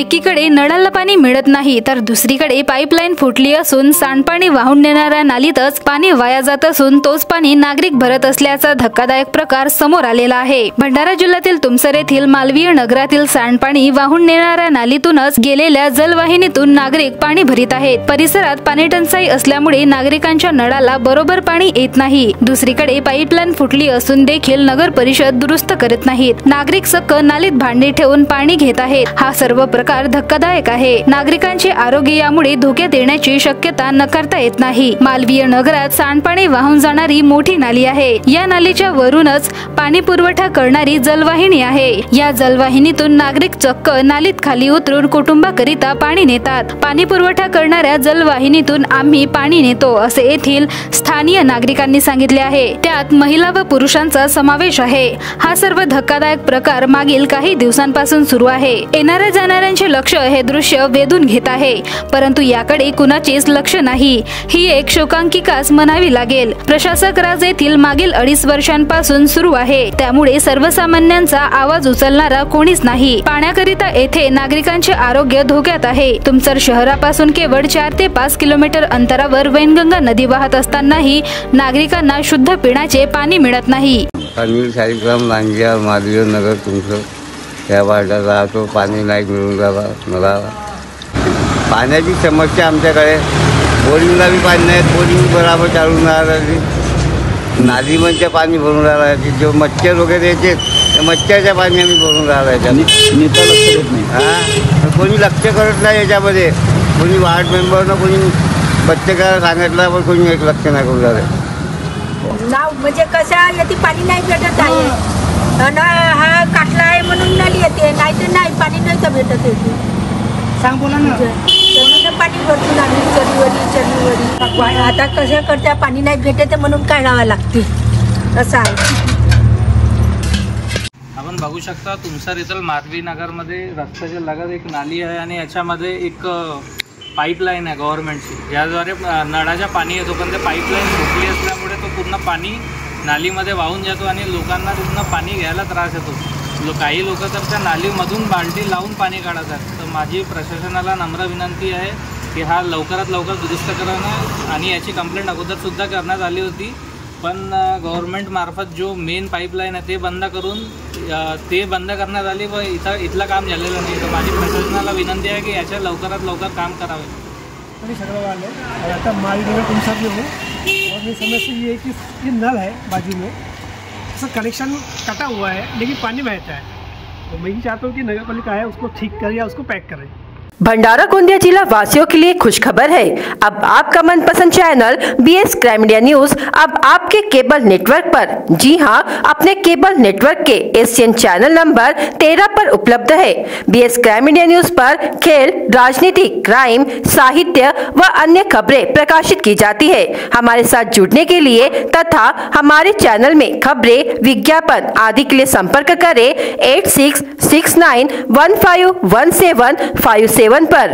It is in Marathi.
एकीकडे नळाला पाणी मिळत नाही तर दुसरीकडे पाईपलाईन फुटली असून सांडपाणी वाहून नेणाऱ्या नालीतच पाणी वाया जात असून तोच पाणी नागरिक भरत असल्याचा धक्कादायक प्रकार समोर आलेला आहे। भंडारा जिल्ह्यातील तुमसर येथील मालवीय नगरातील सांडपाणी वाहून नेणाऱ्या नालीतूनच गेलेल्या जलवाहिनीतून नागरिक पाणी भरीत आहेत। परिसरात पाणी टंचाई असल्यामुळे नागरिकांच्या नळाला बरोबर पाणी येत नाही। दुसरीकडे पाईपलाईन फुटली असून देखील नगर परिषद दुरुस्त करत नाहीत। नागरिक चक्क नालीत भांडी ठेवून पाणी घेत आहेत। हा सर्व प्रकार धक्कादायक आहे। नागरिकांचे आरोग्य यामुळे धोक्यात येण्याची शक्यता नकारता येत नाही। मालवीय नगरात सांडपाणी वाहून जाणारी मोठी नाली आहे। या नालीच्या वरूनच पाणी पुरवठा करणारी जलवाहिनी आहे। या जलवाहिनीतून नागरिक चक्क नालीत खाली उतरून कुटुंबाकरिता पाणी नेतात। पाणी पुरवठा करणाऱ्या जलवाहिनीतून आम्ही पाणी नेतो असे येथील स्थानीय नागरिकांनी सांगितले आहे। त्यात महिला व पुरुषांचा समावेश आहे। हा सर्व धक्कादायक प्रकार मागील काही दिवसांपासून सुरू आहे। येणाऱ्या जाणाऱ्यांचे लक्ष हे दृश्य वेधून घेत आहे, परंतु याकडे कुणाचेच लक्ष नाही। ही एक शोकांकिकाच म्हणावी लागेल। प्रशासक राज येथील मागील 2.5 वर्षांपासून सुरू आहे, त्यामुळे सर्वसामान्यांचा आवाज उचलणारा कोणीच नाही। पाण्याकरिता येथे नागरिकांचे आरोग्य धोक्यात आहे। तुमसर शहरापासून केवळ 4 ते 5 किलोमीटर अंतरावर वैनगंगा नदी वाहत असतानाही नागरिकांना शुद्ध पिण्याचे पाणी मिळत नाही। अनिल शालिग्राम लांजिया मालवीय नगर तुमसर या वार्डात राहतो। पाणी नाही मिळून राहिला मला। पाण्याची समस्या आमच्याकडे। बोरिंगला बी पाणी नाही, बोरिंग बराबर चालून राहिली। नालीमध्ये पाणी भरून राहिलं, जो मच्छर वगैरे येते त्या मच्छरच्या पाणी आम्ही भरून राहिलं। नेता लक्ष देत नाही। हां, कोणी लक्ष करत नाही याच्यामध्ये। कोणी वार्ड मेंबरनं कोणी बच्चेकार सांगितलं पण कोणी एक लक्ष नाही करून राहिलं। नाव म्हणजे कशा येते पाणी नाही भेटत आहे। हा काटला आहे म्हणून नाली येते, नाही तर नाही पाणी नाही तर भेटत येते। सांग बोला ना। पाणी भरतो आम्ही चरवरी आता कसं करते पाणी नाही भेटत म्हणून काढावं लागते असं आहे। आपण बघू शकता तुमसर येथील मालवी नगरमध्ये रस्त्याच्या लगत एक नाली आहे आणि याच्यामध्ये एक पाईपलाईन आहे गव्हर्नमेंटची, ज्याद्वारे नळाच्या पाणी येतो, पण ते पाईपलाईन फुटली असल्यामुळे तो पूर्ण पाणी नालीमध्ये वाहून जातो आणि लोकांना पूर्ण पाणी घ्यायला त्रास येतो। काही लोक तर त्या नालीमधून बाल्टी लावून पाणी काढतात। तर माझी प्रशासनाला नम्र विनंती आहे की हा लवकरात लवकर दुरुस्त करणं, आणि याची कंप्लेंट अगोदरसुद्धा करण्यात आली होती, पण गव्हर्नमेंट मार्फत जो मेन पाईपलाईन आहे ते बंद करण्यात आली व इथलं काम झालेलं नाही। तर माझी प्रशासनाला विनंती आहे की याच्या लवकरात लवकर काम करावे। सगळं वाले आता मालवीय तुमसर में हूँ और मेरी समस्या ये है कि ये नल है बाजू में, उसका कनेक्शन कटा हुआ है लेकिन पानी बहता है। तो मैं ये चाहता हूँ कि नगर पालिका है उसको ठीक करे या उसको पैक करे। भंडारा गोंदिया जिला वासियों के लिए खुशखबर है। अब आपका मनपसंद channel BS crime media news अब आपके केबल नेटवर्क पर, जी हां, अपने केबल नेटवर्क के एशियन चैनल नंबर 13 पर उपलब्ध है। BS क्राइम मीडिया न्यूज पर खेल, राजनीति, क्राइम, साहित्य व अन्य खबरें प्रकाशित की जाती है। हमारे साथ जुड़ने के लिए तथा हमारे चैनल में खबरें, विज्ञापन आदि के लिए संपर्क करें 8669151757 पर।